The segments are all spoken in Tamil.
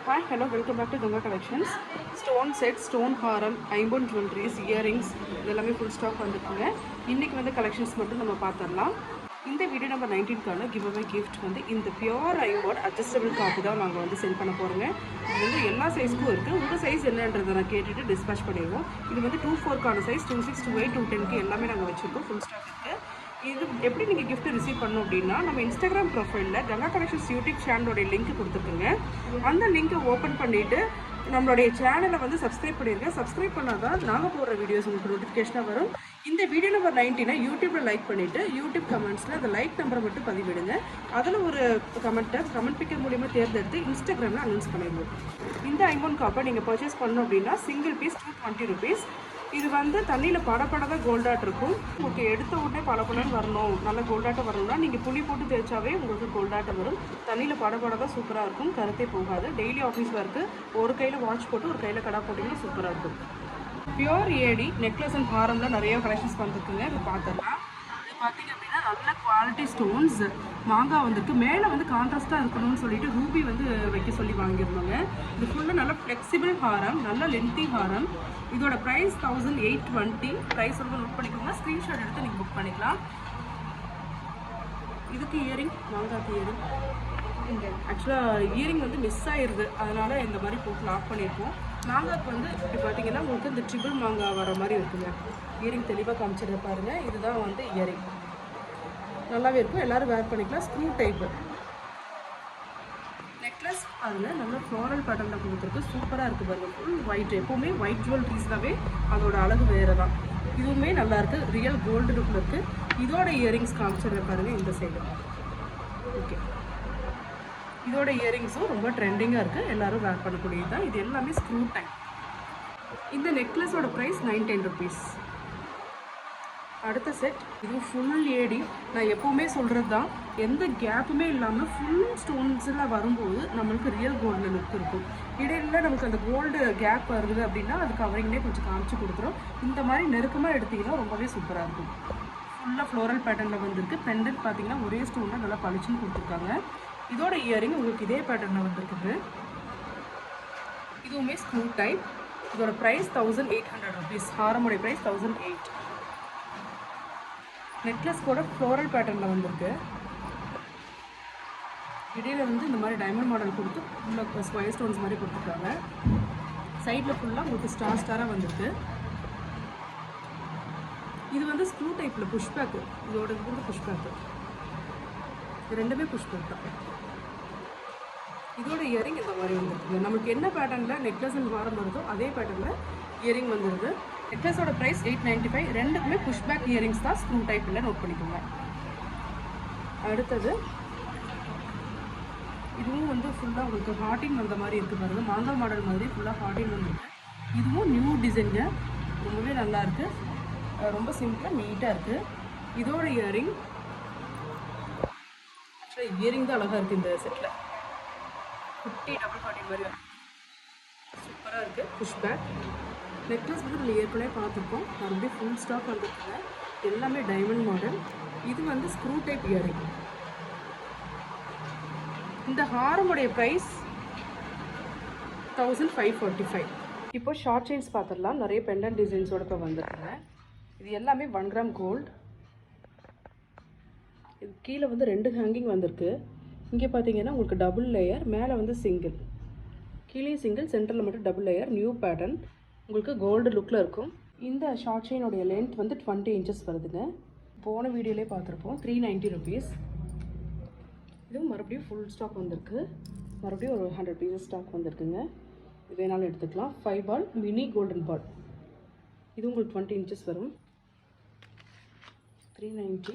Hi, hello, welcome back to Ganga Collections. Stone set, stone haram, ஐம்பொன் ஜுவல்லரிஸ், இயரிங்ஸ் இதெல்லாமே ஃபுல் ஸ்டாக் வந்துருக்குங்க. இன்றைக்கி வந்து கலெக்ஷன்ஸ் மட்டும் நம்ம பார்த்துடலாம். இந்த வீடியோ நம்பர் 19க்கான கிவ் அவே கிஃப்ட் வந்து இந்த பியோர் ஐம்பொன் அட்ஜஸ்டபிள் காப்பு தான் நாங்கள் வந்து செல் பண்ண போகிறோங்க. இது வந்து எல்லா சைஸ்க்கும் இருக்குது. உங்கள் சைஸ் என்னன்றதை நான் கேட்டுட்டு டிஸ்பேச் பண்ணிடுவோம். இது வந்து 2-4க்கான சைஸ், 2-6, 2-8, 2-10க்கு எல்லாமே நாங்கள் வச்சுருக்கோம். ஃபுல் ஸ்டாக் இருக்குது. இது எப்படி நீங்கள் கிஃப்ட் ரிசீவ் பண்ணணும் அப்படின்னா, நம்ம இன்ஸ்டாகிராம் ப்ரொஃபைலில் கங்கா கலெக்ஷன்ஸ் யூடியூப் சேனலோடைய லிங்க் கொடுத்துருக்குங்க. அந்த லிங்க்கை ஓப்பன் பண்ணிவிட்டு நம்மளுடைய சேனலை வந்து சப்ஸ்கிரைப் பண்ணிடுங்க. சப்ஸ்கிரைப் பண்ணால் தான் நாங்கள் போடுற வீடியோஸ் உங்களுக்கு நோட்டிஃபிகேஷனாக வரும். இந்த வீடியோ நம்பர் 19 யூடியூப்பில் லைக் பண்ணிவிட்டு யூடியூப் கமெண்ட்ஸில் அந்த லைக் நம்பரை மட்டும் பதிவிடுங்க. அதில் ஒரு கமெண்ட் பிக்கர் மூலிமா தேர்ந்தெடுத்து இன்ஸ்டாகிராமில் அனௌன்ஸ் பண்ணிடுவோம். இந்த ஐம்பொன் காப்பை நீங்கள் பர்ச்சேஸ் பண்ணணும் அப்படின்னா சிங்கிள் பீஸ் 220 rupees. இது வந்து தண்ணியில் படப்படதான் கோல்டாட் இருக்கும். உங்களுக்கு எடுத்த உடனே படப்படன்னு வரணும், நல்ல கோல்டாட்டம் வரணும்னா நீங்கள் புளி போட்டு தேய்ச்சாவே உங்களுக்கு கோல்டாட்டம் வரும். தண்ணியில் படப்படதான் சூப்பராக இருக்கும், கருத்தே போகாது. டெய்லி ஆஃபீஸ் ஒர்க்கு ஒரு கையில் வாட்ச் போட்டு ஒரு கையில் கடா போட்டிங்கன்னா சூப்பராக இருக்கும். பியோர் ஏடி நெக்லஸ் அண்ட் ஹாரமில் நிறைய கலெக்ஷன்ஸ் வந்துருக்குங்க. இப்போ பார்த்துடலாம். இது பார்த்தீங்க அப்படின்னா நல்ல குவாலிட்டி ஸ்டோன்ஸ் மாங்காய் வந்துருக்கு. மேலே வந்து கான்ட்ராஸ்ட்டாக இருக்கணும்னு சொல்லிட்டு ரூபி வந்து வைக்க சொல்லி வாங்கியிருந்தாங்க. இது ஃபுல்லாக நல்ல ஃப்ளெக்சிபிள் ஹாரம், நல்ல லென்த்தி ஹாரம். இதோட ப்ரைஸ் 1820. ப்ரைஸ் வந்து நோட் பண்ணிக்கோங்க. ஸ்க்ரீன்ஷாட் எடுத்து நீங்கள் புக் பண்ணிக்கலாம். இதுக்கு இயரிங், மாங்காய்க்கு இயரிங். இங்கே ஆக்சுவலாக இயரிங் வந்து மிஸ் ஆகிடுது, அதனால் இந்த மாதிரி போட்டு லாக் பண்ணியிருக்கோம். மாங்காய்க்கு வந்து இப்படி பார்த்தீங்கன்னா உங்களுக்கு இந்த ட்ரிபிள் மாங்காய் வர மாதிரி இருக்குங்க. இயரிங் தெளிவாக காமிச்சிருக்க பாருங்கள். இதுதான் வந்து இயரிங், நல்லாவே இருக்கும், எல்லோரும் வேர் பண்ணிக்கலாம். ஸ்க்ரூ டைப்பு நெக்லஸ் பாருங்கள், நல்ல ஃப்ளோரல் பேட்டர்னில் கொடுத்துருக்கு. சூப்பராக இருக்குது பாருங்கள். ஃபுல் ஒயிட், எப்போவுமே ஒயிட் ஜுவல்லரிஸ்னாவே அதோட அழகு வேறு தான். இதுவுமே நல்லாயிருக்கு, ரியல் கோல்டு லுக்கில் இருக்குது. இதோட இயரிங்ஸ் காமிச்சிருக்க பாருங்கள் இந்த சைடு. ஓகே, இதோட இயரிங்ஸும் ரொம்ப ட்ரெண்டிங்காக இருக்குது, எல்லோரும் வேர் பண்ணக்கூடியது தான். இது எல்லாமே ஸ்க்ரூ டைப். இந்த நெக்லஸோட ப்ரைஸ் 910 rupees. அடுத்த செட், இது ஃபுல் ஏடி. நான் எப்போவுமே சொல்கிறது தான், எந்த கேப்புமே இல்லாமல் ஃபுல் ஸ்டோன்ஸில் வரும்போது நம்மளுக்கு ரியல் கோல்டு லுக் இருக்கும். இடையில நமக்கு அந்த கோல்டு கேப் வருது அப்படின்னா அது கவரிங்லேயே கொஞ்சம் காமிச்சு கொடுத்துரும். இந்த மாதிரி நெருக்கமாக எடுத்திங்கன்னா ரொம்பவே சூப்பராக இருக்கும். ஃபுல்லாக ஃப்ளோரல் பேட்டர்னில் வந்துருக்கு. பெண்டன்ட் பார்த்தீங்கன்னா ஒரே ஸ்டோனில் நல்லா பளிச்சுன்னு கொடுத்துருக்காங்க. இதோட இயரிங் உங்களுக்கு இதே பேட்டர்னில் வந்துருக்குது. இதுவுமே ஸ்க்ரூ டைப். இதோட ப்ரைஸ் 1800 rupees. ஹாரமுடைய ப்ரைஸ் 1008. நெக்லஸ் கூட ஃப்ளோரல் பேட்டர்னில் வந்திருக்கு. இடையில வந்து இந்த மாதிரி டைமண்ட் மாடல் கொடுத்து ஃபுல்லாக ஸ்கொயர் ஸ்டோன்ஸ் மாதிரி கொடுத்துருக்காங்க. சைடில் ஃபுல்லாக உங்களுக்கு ஸ்டாராக வந்திருக்கு. இது வந்து ஸ்க்ரூ டைப்பில் புஷ்பேக்கு. இதோட இது வந்து புஷ்பேக்கு. இது ரெண்டுமே புஷ்பேக் தான். இதோட இயரிங் இந்த மாதிரி வந்துருக்குங்க. நமக்கு என்ன பேட்டர்னில் நெக்லஸ் அண்ட் ஹாரம் வருதோ அதே பேட்டர்னில் இயரிங் வந்துடுது. நெக்லஸோட ப்ரைஸ் 895. ரெண்டுக்குமே புஷ்பேக் இயரிங்ஸ் தான், ஸ்க்ரூ டைப்பில் நோட் பண்ணிக்கோங்க. அடுத்தது இதுவும் வந்து ஃபுல்லாக உங்களுக்கு ஹார்டின் வந்த மாதிரி இருக்குது பாருங்கள். மாங்காய் மாடல் மாதிரி ஃபுல்லாக ஹார்டின் வந்துருக்கு. இதுவும் நியூ டிசைனுங்க, ரொம்பவே நல்லாயிருக்கு. ரொம்ப சிம்பிளாக நீட்டாக இருக்குது. இதோட இயரிங் ஆக்சுவலாக இயரிங் தான் அழகாக இருக்குது. இந்த செட்டில் குட்டி டபுள் ஹார்டின் மாதிரி சூப்பராக இருக்குது. புஷ்பேக் நெக்லஸ் வந்து நம்ம ஏற்கனவே பார்த்துருக்கோம், மறுபடியும் ஃபுல் ஸ்டாக் வந்துருக்குங்க. எல்லாமே டைமண்ட் மாடல். இது வந்து ஸ்க்ரூ டைப் இயரிங். இந்த ஹாரமுடைய ப்ரைஸ் 1545. இப்போ ஷார்ட் செயின்ஸ் பார்த்துடலாம். நிறைய பெண்டன்ட் டிசைன்ஸோட இப்போ வந்துருக்குங்க. இது எல்லாமே 1 gram கோல்டு. இது கீழே வந்து 2 ஹேங்கிங் வந்திருக்கு. இங்கே பார்த்தீங்கன்னா உங்களுக்கு டபுள் லேயர், மேலே வந்து சிங்கிள், கீழே சிங்கிள், சென்டரில் மட்டும் டபுள் லேயர். நியூ பேட்டர்ன், உங்களுக்கு கோல்டு லுக்கில் இருக்கும். இந்த ஷார்ட் செயினுடைய லென்த் வந்து 20 inches வருதுங்க. போன வீடியோலேயே பார்த்துருப்போம். 390 rupees. இதுவும் மறுபடியும் ஃபுல் ஸ்டாக் வந்திருக்கு. மறுபடியும் ஒரு 100 pieces ஸ்டாக் வந்திருக்குங்க. இது வேணாலும் எடுத்துக்கலாம். 5 ball மினி கோல்டன் பால். இது உங்களுக்கு 20 inches வரும். 390.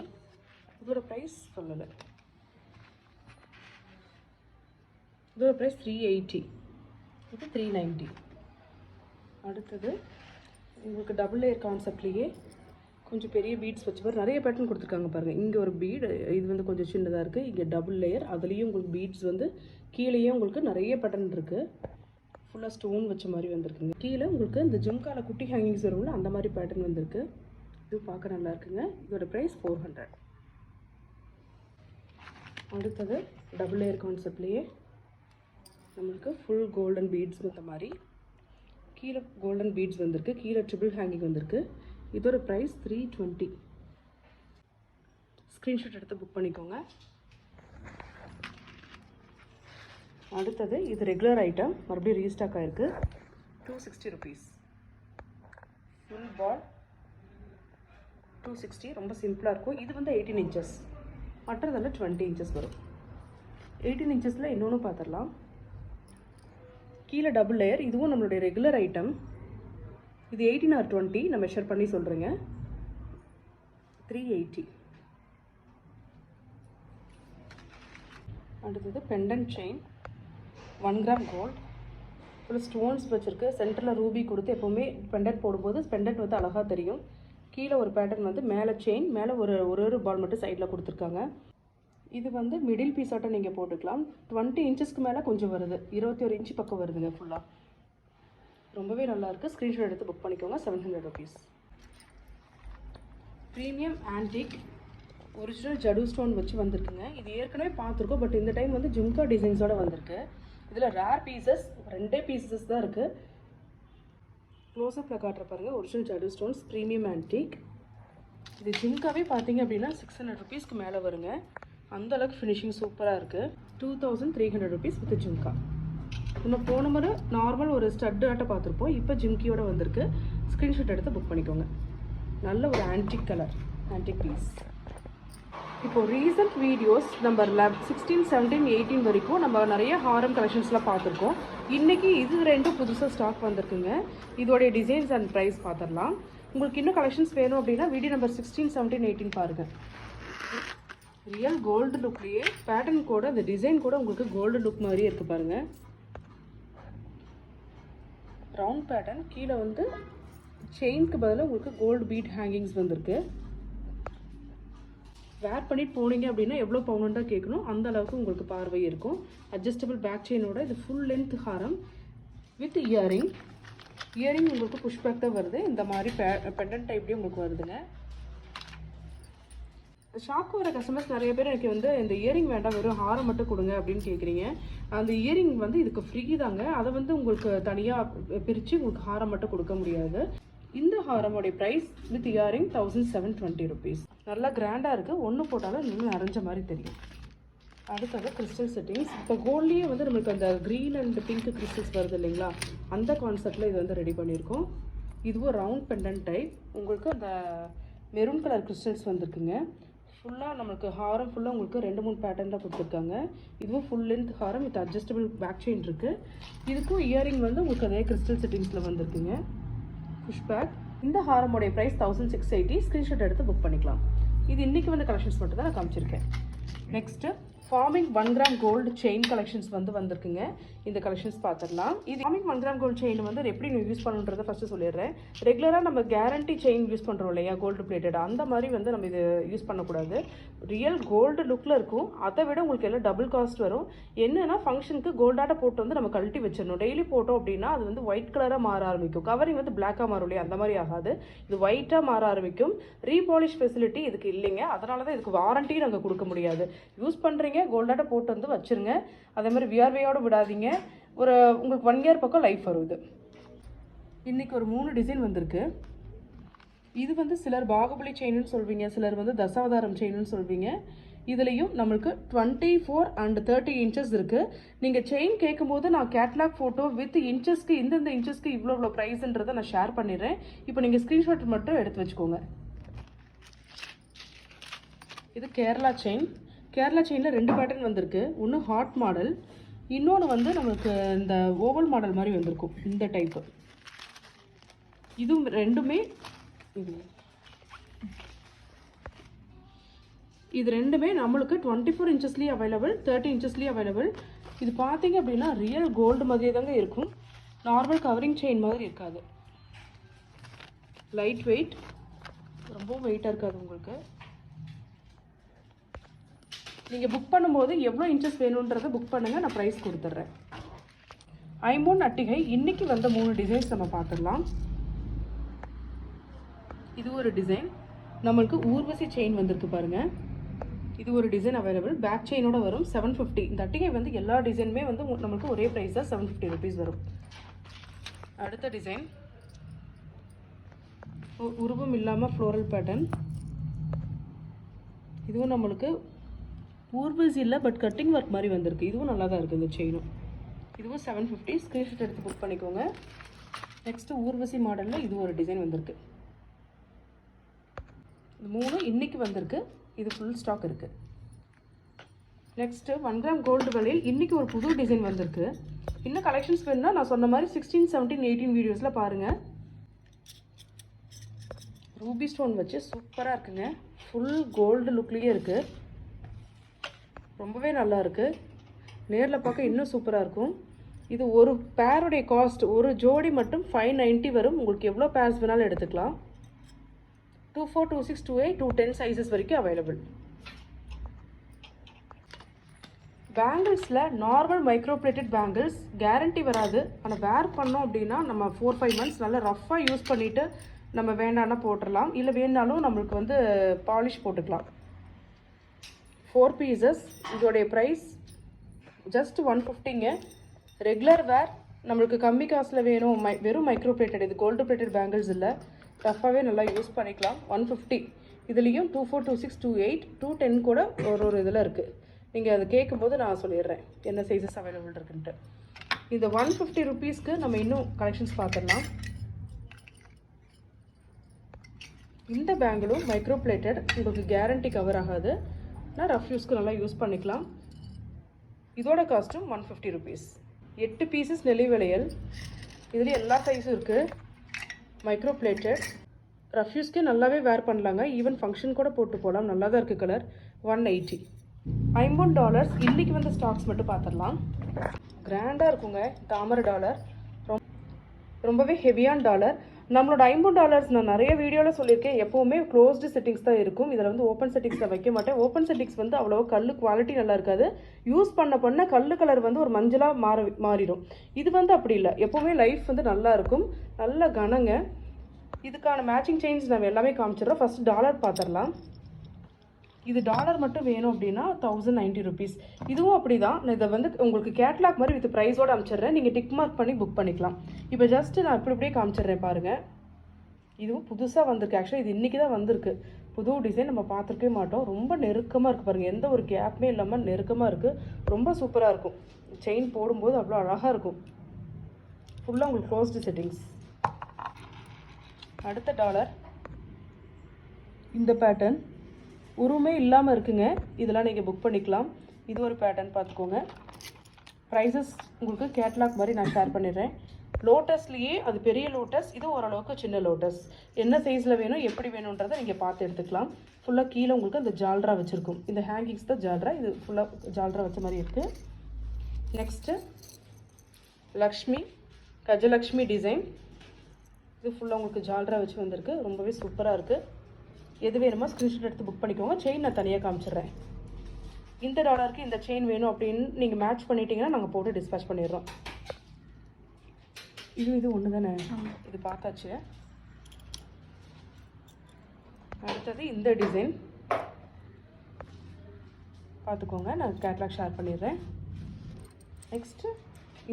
இதோட ப்ரைஸ் சொல்லலை. இதோட ப்ரைஸ் 380. இது 390. அடுத்தது உங்களுக்கு டபுள் லேயர் கான்செப்ட்லேயே கொஞ்சம் பெரிய பீட்ஸ் வச்சு பாரு, நிறைய பேட்டர்ன் கொடுத்துருக்காங்க பாருங்கள். இங்கே ஒரு பீடு, இது வந்து கொஞ்சம் சின்னதாக இருக்குது. இங்கே டபுள் லேயர், அதுலேயும் உங்களுக்கு பீட்ஸ் வந்து கீழேயும் உங்களுக்கு நிறைய பேட்டர்ன் இருக்குது. ஃபுல்லாக ஸ்டோன் வச்ச மாதிரி வந்திருக்குங்க. கீழே உங்களுக்கு இந்த ஜும்கால குட்டி ஹேங்கிங்ஸ் வரும்ல அந்த மாதிரி பேட்டர்ன் வந்திருக்கு. இது பார்க்க நல்லா இருக்குங்க. இதோட ப்ரைஸ் 400. அடுத்தது டபுள் லேயர் கான்செப்ட்லேயே நம்மளுக்கு ஃபுல் கோல்டன் பீட்ஸ் இந்த மாதிரி கீழே கோல்டன் பீட்ஸ் வந்திருக்கு, கீழே ட்ரிபிள் ஹேங்கிங் வந்திருக்கு. இதோட ப்ரைஸ் 320. ஸ்க்ரீன்ஷாட் எடுத்து புக் பண்ணிக்கோங்க. அடுத்தது இது ரெகுலர் ஐட்டம், மறுபடியும் ரீஸ்டாக் ஆகிருக்கு. 260 rupees. ஃபுல் பால் 260. ரொம்ப சிம்பிளாக இருக்கும். இது வந்து 18 inches, மற்றதெல்லாம் 20 inches வரும். 18 inchஸில் இன்னொன்று பார்த்துடலாம். கீழே டபுள் லேயர், இதுவும் நம்மளுடைய ரெகுலர் ஐட்டம். இது 18 or 20 நான் மெஷர் பண்ணி சொல்கிறேங்க. 380. அடுத்தது pendant chain 1 gram gold, full stones வச்சுருக்கு. சென்டரில் ரூபி கொடுத்து எப்போவுமே பெண்டன்ட் போடும்போது பெண்டன்ட் வந்து அழகாக தெரியும். கீழே ஒரு பேட்டர்ன் வந்து மேலே செயின், மேலே ஒரு பால் மட்டும் சைடில் கொடுத்துருக்காங்க. இது வந்து மிடில் பீஸாட்டம் நீங்கள் போட்டுக்கலாம். 20 inchesக்கு மேலே கொஞ்சம் வருது, 21 inch பக்கம் வருதுங்க ஃபுல்லாக. ரொம்பவே நல்லாயிருக்கு. ஸ்க்ரீன்ஷாட் எடுத்து புக் பண்ணிக்கோங்க. 700 rupees. Premium antique original jadau stone வச்சு வந்திருக்குங்க. இது ஏற்கனவே பார்த்துருக்கோம், பட் இந்த டைம் வந்து ஜும்கா டிசைன்ஸோடு வந்திருக்கு. இதில் ரேர் பீசஸ், 2 pieces தான் இருக்குது. க்ளோஸ்அப்பில் காட்டுற பாருங்கள். Original jadau stones, premium antique. இது ஜும்காவே பார்த்தீங்க அப்படின்னா 600 rupeesக்கு மேலே வருங்க. அந்த அளவுக்கு ஃபினிஷிங் சூப்பராக இருக்குது. 2300 rupees வித் ஜும்கா. நம்ம போன முறை நார்மல் ஒரு ஸ்டட்டு ஆட்ட பார்த்துருப்போம், இப்போ ஜிம்கியோட வந்திருக்கு. ஸ்க்ரீன்ஷாட் எடுத்து புக் பண்ணிக்கோங்க. நல்ல ஒரு ஆன்டிக் கலர், ஆன்டிக் பீஸ். இப்போது ரீசன்ட் வீடியோஸ் நம்பர் 16, 17, 18 வரைக்கும் நம்ம நிறைய ஹாரம் கலெக்ஷன்ஸ்லாம் பார்த்துருக்கோம். இன்றைக்கி இது 2 புதுசாக ஸ்டாக் வந்திருக்குங்க. இதோடைய டிசைன்ஸ் அண்ட் ப்ரைஸ் பார்த்துடலாம். உங்களுக்கு இன்னும் கலெக்ஷன்ஸ் வேணும் அப்படின்னா வீடியோ நம்பர் 16, 17, 18 பாருங்கள். ரியல் கோல்டு லுக்லேயே பேட்டர்ன் கூட, அந்த டிசைன் கூட உங்களுக்கு கோல்டு லுக் மாதிரியே இருக்குது பாருங்கள். ரவுண்ட் பேட்டர்ன், கீழே வந்து செயினுக்கு பதிலாக உங்களுக்கு கோல்டு பீட் ஹேங்கிங்ஸ் வந்திருக்கு. வேர் பண்ணிட்டு போனீங்க அப்படின்னா எவ்வளோ பவுண்டாக கேட்கணும் அந்த அளவுக்கு உங்களுக்கு பார்வை இருக்கும். அட்ஜஸ்டபிள் பேக் செயினோட இது full length Haram with earring. Earring உங்களுக்கு புஷ் பேக் தான் வருது. இந்த மாதிரி பெண்டன்ட் டைப்லேயும் உங்களுக்கு வருதுங்க. ஷாப்க்கு வர கஸ்டமர்ஸ் நிறைய பேர் எனக்கு வந்து இந்த இயரிங் வேண்டாம், வெறும் ஹாரம் மட்டும் கொடுங்க அப்படின்னு கேட்குறீங்க. அந்த இயரிங் வந்து இதுக்கு ஃப்ரீ தாங்க. அதை வந்து உங்களுக்கு தனியாக பிரித்து உங்களுக்கு ஹாரம் மட்டும் கொடுக்க முடியாது. இந்த ஹாரமோடைய ப்ரைஸ் வித் இயரிங் 1720 rupees. நல்லா கிராண்டாக இருக்குது. ஒன்று போட்டாலும் இன்னும் அரைஞ்ச மாதிரி தெரியும். அடுத்தது கிறிஸ்டல் செட்டிங்ஸ். இப்போ கோல்ட்லேயே வந்து நம்மளுக்கு அந்த க்ரீன் அண்ட் பிங்க் கிறிஸ்டல்ஸ் வருது இல்லைங்களா, அந்த கான்செப்டில் இது வந்து ரெடி பண்ணியிருக்கோம். இதுவும் ரவுண்ட் பெண்டன்ட் டைப். உங்களுக்கு அந்த மெரூன் கலர் கிறிஸ்டல்ஸ் வந்துருக்குங்க. ஃபுல்லாக நம்மளுக்கு ஹாரம் ஃபுல்லாக உங்களுக்கு 2-3 பேட்டர்னில் கொடுத்துருக்காங்க. இதுவும் full length Haram with adjustable back chain இருக்குது. இதுக்கும் இயரிங் வந்து உங்களுக்கு அதே கிறிஸ்டல் செட்டிங்ஸில் வந்துருக்குங்க. Push back. இந்த ஹாரமோடைய ப்ரைஸ் 1680. ஸ்க்ரீன்ஷாட் எடுத்து புக் பண்ணிக்கலாம். இது இன்றைக்கி வந்து கலெக்ஷன்ஸ் மட்டும் தான் நான் காமிச்சிருக்கேன். Next forming 1 gram gold chain collections வந்திருக்குங்க. இந்த கலெக்ஷன்ஸ் பார்த்துடலாம். இது ஃபார்மிங் 1 gram கோல்டு செயின் வந்து எப்படி யூஸ் பண்ணுன்றதை ஃபஸ்ட்டு சொல்லிடுறேன். ரெகுலராக நம்ம கேரண்டி செயின் யூஸ் பண்ணுறோம் இல்லையா, கோல்டு பிளேட்டட், அந்த மாதிரி வந்து நம்ம இது யூஸ் பண்ணக்கூடாது. ரியல் கோல்டு லுக்கில் இருக்கும். அதை விட உங்களுக்கு எல்லாம் டபுள் காஸ்ட் வரும். என்னென்னா ஃபங்க்ஷனுக்கு கோல்டாட்ட போட்டு வந்து நம்ம கழட்டி வச்சிடணும். டெய்லி போட்டோம் அப்படின்னா அது வந்து ஒயிட் கலராக மாற ஆரம்பிக்கும். கவரிங் வந்து பிளாக்காக மாறும் இல்லையா, அந்த மாதிரி ஆகாது. இது ஒயிட்டாக மாற ஆரம்பிக்கும். ரீபாலிஷ் ஃபெசிலிட்டி இதுக்கு இல்லைங்க. அதனால தான் இதுக்கு வாரண்டியும் நாங்கள் கொடுக்க முடியாது. யூஸ் பண்ணுறீங்க கோல்டாட்ட போட்டு வந்து வச்சுருங்க. அதே மாதிரி வியர்வையோடு விடாதீங்க. உங்களுக்கு 1 year பக்கம் லைஃப் வரும். இது இன்றைக்கி ஒரு 3 டிசைன் வந்திருக்கு. இது வந்து சிலர் பாகுபலி செயின்னு சொல்வீங்க, சிலர் வந்து தசாவதாரம் செயின்னு சொல்வீங்க. இதுலேயும் நம்மளுக்கு 24 and 30 inches இருக்குது. நீங்கள் செயின் கேட்கும்போது நான் கேட்லாக் ஃபோட்டோ வித் இன்ச்சஸ்க்கு இந்தந்த இன்ச்சஸ்க்கு இவ்வளோ ப்ரைஸுன்றதை நான் ஷேர் பண்ணிடுறேன். இப்போ நீங்கள் ஸ்க்ரீன்ஷாட் மட்டும் எடுத்து வச்சுக்கோங்க. இது கேரளா செயின். கேரளா செயினில் 2 பேட்டர்ன் வந்திருக்கு. ஒன்று ஹாட் மாடல், இன்னொன்று வந்து நமக்கு இந்த ஓவல் மாடல் மாதிரி வந்திருக்கும். இந்த டைப்பு இதுவும் 2மே இது 2மே நம்மளுக்கு 24 inchesலேயே அவைலபிள், 30 inchesலேயே அவைலபிள். இது பார்த்தீங்க அப்படின்னா ரியல் கோல்டு மாதிரியே தாங்க இருக்கும். நார்மல் கவரிங் செயின் மாதிரி இருக்காது. லைட் வெயிட், ரொம்ப வெயிட்டாக இருக்காது உங்களுக்கு. நீங்கள் புக் பண்ணும்போது எவ்வளோ இன்ச்சஸ் வேணுன்றதை புக் பண்ணுங்கள், நான் ப்ரைஸ் கொடுத்துட்றேன். ஐம்பொன் அட்டிகை இன்றைக்கி வந்த 3 டிசைன்ஸ் நம்ம பார்த்துடலாம். இது ஒரு டிசைன். நம்மளுக்கு ஊர்வசி செயின் வந்திருக்கு பாருங்கள். இது ஒரு டிசைன் அவைலபிள், பேக் செயினோட வரும். 750. இந்த அட்டிகை வந்து எல்லா டிசைனுமே வந்து நம்மளுக்கு ஒரே ப்ரைஸ் தான், 750 ருபீஸ் வரும். அடுத்த டிசைன் உருவம் இல்லாமல் ஃப்ளோரல் பேட்டர்ன். இதுவும் நம்மளுக்கு ஊர்வசி இல்லை, பட் கட்டிங் ஒர்க் மாதிரி வந்திருக்கு. இதுவும் நல்லா தான் இருக்குது இந்த செயினும். இதுவும் 750. ஸ்க்ரீன்ஷாட் எடுத்து புக் பண்ணிக்கோங்க. நெக்ஸ்ட்டு ஊர்வசி மாடலில் இது ஒரு டிசைன் வந்திருக்கு. இது 3 இன்றைக்கி வந்திருக்கு. இது ஃபுல் ஸ்டாக் இருக்குது. நெக்ஸ்ட்டு 1 கிராம் கோல்டு விலையில் இன்றைக்கி ஒரு புது டிசைன் வந்திருக்கு. இன்னும் கலெக்ஷன்ஸ் வேணுன்னா நான் சொன்ன மாதிரி 16, 17, 18 வீடியோஸில் பாருங்கள். ரூபி ஸ்டோன் வச்சு சூப்பராக இருக்குங்க. ஃபுல் கோல்டு லுக்லேயே இருக்குது. ரொம்பவே நல்லா இருக்குது. நேரில் பார்க்க இன்னும் சூப்பராக இருக்கும். இது ஒரு பேருடைய காஸ்ட், ஒரு ஜோடி மட்டும் 590 வரும். உங்களுக்கு எவ்வளோ பேர்ஸ் வேணாலும் எடுத்துக்கலாம். 24, 26, 28, 210 சைஸஸ் வரைக்கும் அவைலபிள். பேங்கிள்ஸில் நார்மல் மைக்ரோப்ளேட்டட் பேங்கிள்ஸ் கேரண்டி வராது. ஆனால் வேர் பண்ணோம் அப்படின்னா நம்ம 4-5 மந்த்ஸ் நல்லா ரஃப்பாக யூஸ் பண்ணிவிட்டு நம்ம வேண்டாம்னா போட்டுடலாம். இல்லை வேணாலும் நம்மளுக்கு வந்து பாலிஷ் போட்டுக்கலாம். 4 பீசஸ். இதோடைய ப்ரைஸ் ஜஸ்ட் 150ங்க. ரெகுலர் வேர் நம்மளுக்கு கம்மி காசில் வேணும், வெறும் மைக்ரோப்ளேட்டட், இது கோல்டு பிளேட்டட் பேங்கிள்ஸ் இல்லை, ரஃபாகவே நல்லா யூஸ் பண்ணிக்கலாம். 150. இதுலேயும் 24, 26, 28, 210 கூட ஒரு இதில் இருக்குது. நீங்கள் அது கேட்கும்போது நான் சொல்லிடுறேன் என்ன சைஸஸ் அவைலபிள் இருக்குன்ட்டு. இந்த 150 ருபீஸ்க்கு நம்ம இன்னும் கலெக்ஷன்ஸ் பார்த்துடலாம். இந்த பேங்கிளும் மைக்ரோப்ளேட்டட், உங்களுக்கு கேரண்டி கவர் ஆகாது. நான் ரஃப் யூஸ்க்கு நல்லா யூஸ் பண்ணிக்கலாம். இதோட காஸ்ட்டும் 150 ருபீஸ். 8 பீசஸ் நெல்லி விலையல். இதுலேயும் எல்லா சைஸும் இருக்குது. மைக்ரோப்ளேட்டட், ரஃப் யூஸ்க்கே நல்லாவே வேர் பண்ணலாங்க. ஈவன் ஃபங்க்ஷன் கூட போட்டு போகலாம். நல்லா தான் இருக்குது கலர். 180. $50. இன்றைக்கி வந்து ஸ்டாக்ஸ் மட்டும் பார்த்துடலாம். கிராண்டாக இருக்குங்க. தாமரை டாலர் ரொம்பவே ஹெவியான டாலர். நம்மளோட $50 நான் நிறைய வீடியோவில் சொல்லியிருக்கேன். எப்போவுமே க்ளோஸ்டு செட்டிங்ஸ் தான் இருக்கும். இதில் வந்து ஓப்பன் செட்டிங்ஸில் வைக்க மாட்டேன். ஓப்பன் செட்டிங்ஸ் வந்து அவ்வளோ கல் குவாலிட்டி நல்லா இருக்காது. யூஸ் பண்ண கல் கலர் வந்து ஒரு மஞ்சளாக மாறிடும். இது வந்து அப்படி இல்லை. எப்போவுமே லைஃப் வந்து நல்லா இருக்கும். நல்ல கனங்க. இதுக்கான மேட்சிங் செயின்ஸ் நம்ம எல்லாமே காமிச்சிடுறோம். ஃபஸ்ட் டாலர் பார்த்துடலாம். இது டாலர் மட்டும் வேணும் அப்படின்னா 1090 ருபீஸ். இதுவும் அப்படி தான். நான் இதை வந்து உங்களுக்கு கேட்லாக் மாதிரி வித் ப்ரைஸோடு அனுப்பிச்சிடுறேன். நீங்கள் டிக் மார்க் பண்ணி புக் பண்ணிக்கலாம். இப்போ ஜஸ்ட்டு நான் இப்படியே காமிச்சிடுறேன் பாருங்கள். இதுவும் புதுசாக வந்திருக்கு. ஆக்சுவலாக இது இன்றைக்கி தான் வந்திருக்கு. புது டிசைன் நம்ம பார்த்துருக்கவே மாட்டோம். ரொம்ப நெருக்கமாக இருக்குது பாருங்கள். எந்த ஒரு கேப்புமே இல்லாமல் நெருக்கமாக இருக்குது. ரொம்ப சூப்பராக இருக்கும். செயின் போடும்போது அவ்வளோ அழகாக இருக்கும். ஃபுல்லாக உங்களுக்கு க்ளோஸ்டு செட்டிங்ஸ். அடுத்த டாலர் இந்த பேட்டர்ன் உருவமே இல்லாமல் இருக்குங்க. இதெல்லாம் நீங்கள் புக் பண்ணிக்கலாம். இது ஒரு பேட்டர்ன் பார்த்துக்கோங்க. ப்ரைஸஸ் உங்களுக்கு கேட்லாக் மாதிரி நான் ஷேர் பண்ணிடுறேன். லோட்டஸ்லேயே அது பெரிய லோட்டஸ், இது ஓரளவுக்கு சின்ன லோட்டஸ். என்ன சைஸில் வேணும் எப்படி வேணுன்றதை நீங்கள் பார்த்து எடுத்துக்கலாம். ஃபுல்லாக கீழே உங்களுக்கு அந்த ஜால்ரா வச்சுருக்கும். இந்த ஹேங்கிங்ஸ் தான் ஜால்ரா. இது ஃபுல்லாக ஜால்ரா வச்ச மாதிரி இருக்குது. Next Lakshmi, Gajalakshmi design. இது ஃபுல்லாக உங்களுக்கு ஜால்ரா வச்சு வந்திருக்கு. ரொம்பவே சூப்பராக இருக்குது. எது வேணுமோ ஸ்க்ரீன்ஷாட் எடுத்து புக் பண்ணிக்கோங்க. செயின் நான் தனியாக காமிச்சிடுறேன். இந்த டாலருக்கு இந்த செயின் வேணும் அப்படின்னு நீங்கள் மேட்ச் பண்ணிட்டீங்கன்னா நாங்கள் போட்டு டிஸ்பேச் பண்ணிடுறோம். இது ஒன்று தானே, இது பார்த்தாச்சு. அடுத்தது இந்த டிசைன் பார்த்துக்கோங்க. நான் கேட்லாக் ஷேர் பண்ணிடுறேன். நெக்ஸ்ட்டு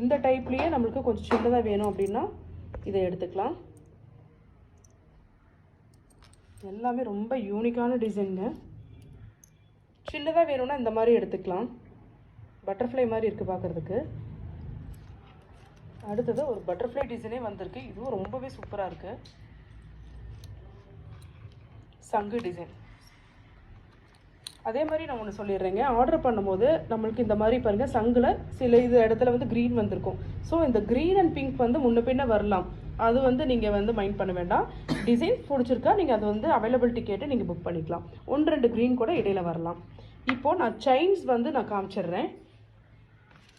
இந்த டைப்லேயே நம்மளுக்கு கொஞ்சம் சின்னதாக வேணும் அப்படின்னா இதை எடுத்துக்கலாம். எல்லாமே ரொம்ப யூனிக்கான டிசைனுங்க. சின்னதாக வேணும்னா இந்த மாதிரி எடுத்துக்கலாம். பட்டர்ஃப்ளை மாதிரி இருக்குது பார்க்குறதுக்கு. அடுத்தது ஒரு பட்டர்ஃப்ளை டிசைனே வந்திருக்கு. இதுவும் ரொம்பவே சூப்பராக இருக்குது. சங்கு டிசைன். அதே மாதிரி நான் ஒன்று சொல்லிடுறேங்க. ஆர்டர் பண்ணும்போது நம்மளுக்கு இந்த மாதிரி பாருங்கள், சங்கில் சில இது இடத்துல வந்து க்ரீன் வந்திருக்கும். ஸோ இந்த க்ரீன் அண்ட் பிங்க் வந்து முன்ன பின்ன வரலாம். அது வந்து நீங்கள் வந்து மைண்ட் பண்ண வேண்டாம். டிசைன் பிடிச்சிருக்கா நீங்கள் அது வந்து அவைலபிலிட்டி கேட்டு நீங்கள் புக் பண்ணிக்கலாம். 1-2 க்ரீன் கூட இடையில வரலாம். இப்போது நான் செயின்ஸ் வந்து நான் காமிச்சிடுறேன்.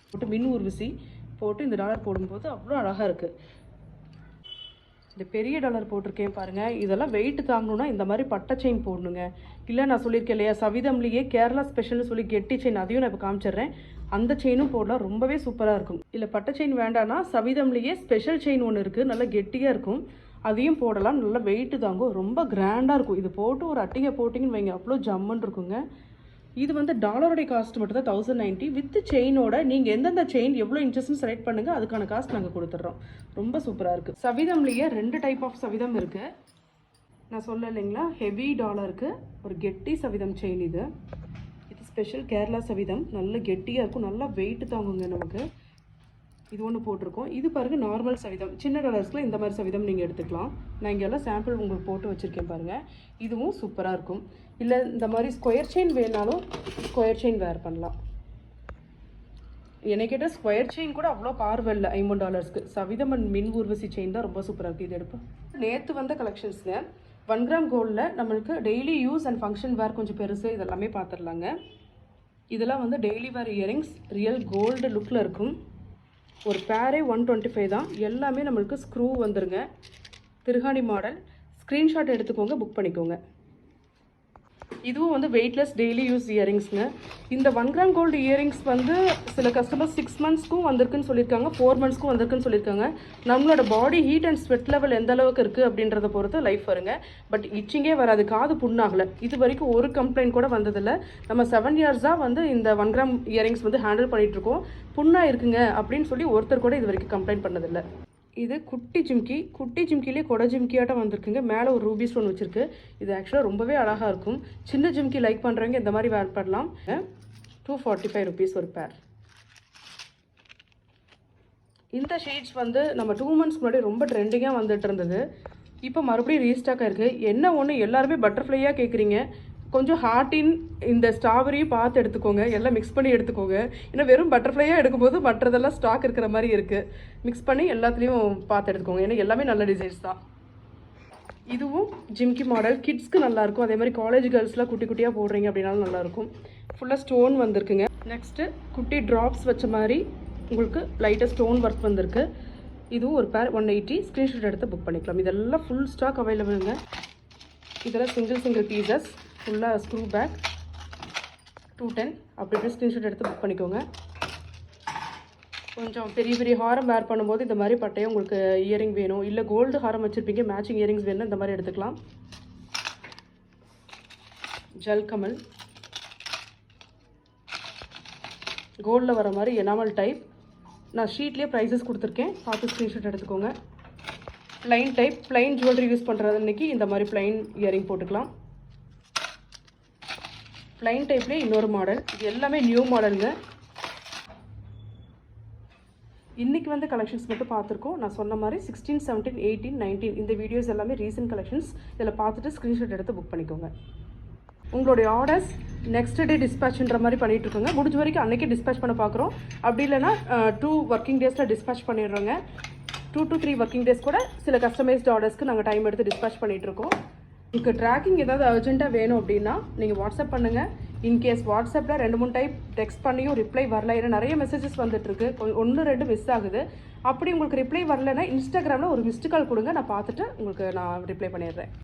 போட்டு மின் ஊர்வசி போட்டு இந்த டாலர் போடும்போது அவ்வளோ அழகாக இருக்குது. இந்த பெரிய டாலர் போட்டிருக்கேன் பாருங்கள். இதெல்லாம் வெயிட் தாங்கணுன்னா இந்த மாதிரி பட்டை செயின் போடணுங்க. இல்லை நான் சொல்லியிருக்கேன் இல்லையா, சவிதம்லேயே கேரளா ஸ்பெஷல்னு சொல்லி கெட்டி செயின், அதையும் நான் இப்போ காமிச்சிடுறேன். அந்த செயினும் போடலாம். ரொம்பவே சூப்பராக இருக்கும். இல்லை பட்டை செயின் வேண்டாம்னா சவிதம்லேயே ஸ்பெஷல் செயின் ஒன்று இருக்குது, நல்லா கெட்டியாக இருக்கும். அதையும் போடலாம். நல்லா வெயிட்டு தாங்கும். ரொம்ப கிராண்டாக இருக்கும். இது போட்டு ஒரு அட்டிகை போட்டிங்கன்னு வைங்க, அவ்வளோ ஜம்முன்னு இருக்குங்க. இது வந்து டாலருடைய காஸ்ட் மட்டும் தான் 1090 வித் செயினோட. நீங்கள் எந்தெந்த செயின் எவ்வளோ இன்ச்சஸ்ன்னு செலக்ட் பண்ணுங்கள், அதுக்கான காஸ்ட் நாங்கள் கொடுத்துட்றோம். ரொம்ப சூப்பராக இருக்குது. சவிதம்லேயே 2 டைப் ஆஃப் சவிதம் இருக்குது. நான் சொல்ல இல்லைங்களா, ஹெவி டாலருக்கு ஒரு கெட்டி சவிதம் செயின். இது ஸ்பெஷல் கேரளா சவிதம். நல்ல கெட்டியாக இருக்கும், நல்லா வெயிட் தாங்குங்க நமக்கு. இது ஒன்று போட்டிருக்கோம். இது பாருங்கள் நார்மல் சவிதம். சின்ன டாலர்ஸ்க்குலாம் இந்த மாதிரி சவிதம் நீங்கள் எடுத்துக்கலாம். நான் இங்கெல்லாம் சாம்பிள் உங்களுக்கு போட்டு வச்சுருக்கேன் பாருங்கள். இதுவும் சூப்பராக இருக்கும். இல்லை இந்த மாதிரி ஸ்கொயர் செயின் வேணாலும் ஸ்கொயர் செயின் வேர் பண்ணலாம். என்னை கேட்டால் ஸ்கொயர் செயின் கூட அவ்வளோ பார்வை இல்லை $50. சவிதம் அண்ட் மின் ஊர்வசி செயின் தான் ரொம்ப சூப்பராக இருக்குது. இது எடுப்போம். நேற்று வந்த கலெக்ஷன்ஸுங்க 1 கிராம் கோல்டில் நம்மளுக்கு daily use and function wear கொஞ்சம் பெருசு, இதெல்லாமே பார்த்துடலாங்க. இதெல்லாம் வந்து daily wear earrings real gold லுக்கில் இருக்கும். ஒரு பேரே 125 தான். எல்லாமே நம்மளுக்கு ஸ்க்ரூ வந்துருங்க. திருகாணி மாடல். ஸ்க்ரீன்ஷாட் எடுத்துக்கோங்க, புக் பண்ணிக்கோங்க. இதுவும் வந்து வெயிட்லெஸ் டெய்லி யூஸ் இயரிங்ஸுங்க. இந்த 1 கிராம் கோல்டு இயரிங்ஸ் வந்து சில கஸ்டமர் 6 மந்த்ஸ்க்கும் வந்திருக்குன்னு சொல்லியிருக்காங்க, 4 மந்த்ஸ்க்கும் வந்திருக்குன்னு சொல்லியிருக்காங்க. நம்மளோட body heat and sweat level எந்த அளவுக்கு இருக்குது அப்படின்றத பொறுத்து லைஃப் வருங்க. பட் இச்சிங்கே வராது, காது புண்ணாகலை. இது வரைக்கும் ஒரு கம்ப்ளைண்ட் கூட வந்ததில்லை. நம்ம 7 இயர்ஸாக வந்து இந்த 1 கிராம் இயரிங்ஸ் வந்து ஹேண்டில் பண்ணிகிட்ருக்கோம். புண்ணாக இருக்குங்க அப்படின்னு சொல்லி ஒருத்தர் கூட இது வரைக்கும் கம்ப்ளைண்ட் பண்ணதில்லை. இது குட்டி ஜிம்கி. குட்டி ஜிம்கிலே கொடை ஜிம்கியாட்டம் வந்திருக்குங்க. மேலே ஒரு ரூபி ஸ்டோன் வச்சுருக்கு. இது ஆக்சுவலாக ரொம்பவே அழகாக இருக்கும். சின்ன ஜிம்கி லைக் பண்ணுறவங்க இந்த மாதிரி வேர் பண்ணலாம். 245 rupees ஒரு பேர். இந்த ஷேட்ஸ் வந்து நம்ம 2 months முன்னாடி ரொம்ப ட்ரெண்டிங்காக வந்துட்டு இருந்தது. இப்போ மறுபடியும் ரீஸ்டாக்காக இருக்குது. என்ன ஒன்று, எல்லாருமே பட்டர்ஃப்ளையாக கேட்குறீங்க. கொஞ்சம் ஹார்ட்டின் இந்த ஸ்ட்ராபெரியும் பார்த்து எடுத்துக்கோங்க. எல்லாம் மிக்ஸ் பண்ணி எடுத்துக்கோங்க. ஏன்னா வெறும் பட்டர்ஃப்ளையாக எடுக்கும்போது மற்றதெல்லாம் ஸ்டாக் இருக்கிற மாதிரி இருக்குது. மிக்ஸ் பண்ணி எல்லாத்துலேயும் பார்த்து எடுத்துக்கோங்க. ஏன்னா எல்லாமே நல்ல டிசைன்ஸ் தான். இதுவும் ஜிம்கி மாடல். கிட்ஸ்க்கு நல்லாயிருக்கும். அதே மாதிரி காலேஜ் கேர்ள்ஸ்லாம் குட்டி குட்டியாக போடுறீங்க அப்படின்னாலும் நல்லாயிருக்கும். ஃபுல்லாக ஸ்டோன் வந்திருக்குங்க. நெக்ஸ்ட்டு குட்டி ட்ராப்ஸ் வச்ச மாதிரி உங்களுக்கு லைட்டாக ஸ்டோன் ஒர்க் வந்திருக்கு. இதுவும் ஒரு பேர் 180. ஸ்க்ரீன்ஷாட் எடுத்து புக் பண்ணிக்கலாம். இதெல்லாம் ஃபுல் ஸ்டாக் அவைலபிளுங்க. இதெல்லாம் சிங்கிள் பீசஸ். ஃபுல்லாக ஸ்க்ரூ பேக் 210. அப்படி ஸ்க்ரீன்ஷாட் எடுத்து புக் பண்ணிக்கோங்க. கொஞ்சம் பெரிய ஹாரம் வேர் பண்ணும்போது இந்த மாதிரி பட்டையை உங்களுக்கு இயரிங் வேணும், இல்லை கோல்டு ஹாரம் வச்சுருப்பீங்க மேட்சிங் இயரிங்ஸ் வேணும், இந்த மாதிரி எடுத்துக்கலாம். ஜல் கமல் கோல்டில் வர மாதிரி எனாமல் டைப். நான் ஷீட்லேயே ப்ரைஸஸ் கொடுத்துருக்கேன், பார்த்து ஸ்க்ரீன்ஷாட் எடுத்துக்கோங்க. Plain type, plain jewellery use பண்ணுறது அன்றைக்கி இந்த மாதிரி ப்ளைன் இயரிங் போட்டுக்கலாம். ப்ளைன் டைப்லேயே இன்னொரு மாடல். இது எல்லாமே நியூ மாடலுங்க. இன்றைக்கி வந்து கலெக்ஷன்ஸ் மட்டும் பார்த்துருக்கோம். நான் சொன்ன மாதிரி 16, 17, 18, 19 இந்த வீடியோஸ் எல்லாமே ரீசன்ட் கலெக்ஷன்ஸ். இதில் பார்த்துட்டு ஸ்க்ரீன்ஷாட் எடுத்து புக் பண்ணிக்கோங்க. உங்களுடைய ஆர்டர்ஸ் நெக்ஸ்ட் டே டிஸ்பேட்ச்ன்ற மாதிரி பண்ணிகிட்ருக்கோங்க. முடிஞ்ச வரைக்கும் அன்றைக்கே டிஸ்பேட்ச் பண்ண பார்க்குறோம். அப்படி இல்லைனா 2 working days dispatch பண்ணிடுறோங்க. 2 to 3 working days கூட சில கஸ்டமைஸ்ட் ஆர்டர்ஸ்க்கு நாங்கள் டைம் எடுத்து டிஸ்பேட்ச் பண்ணிகிட்ருக்கோம். உங்களுக்கு ட்ராக்கிங் ஏதாவது அர்ஜென்ட்டாக வேணும் அப்படின்னா நீங்கள் வாட்ஸ்அப் பண்ணுங்கள். இன்கேஸ் வாட்ஸ்அப்பில் 2-3 டைப் டெக்ஸ்ட் பண்ணியும் ரிப்ளை வரல, ஏன்னா நிறைய மெசேஜஸ் வந்துட்டுருக்கு, 1-2 மிஸ் ஆகுது. அப்படி உங்களுக்கு ரிப்ளை வரலைன்னா இன்ஸ்டாகிராமில் ஒரு மிஸ்டு கால் கொடுங்க, நான் பார்த்துட்டு உங்களுக்கு நான் ரிப்ளை பண்ணிடுறேன்.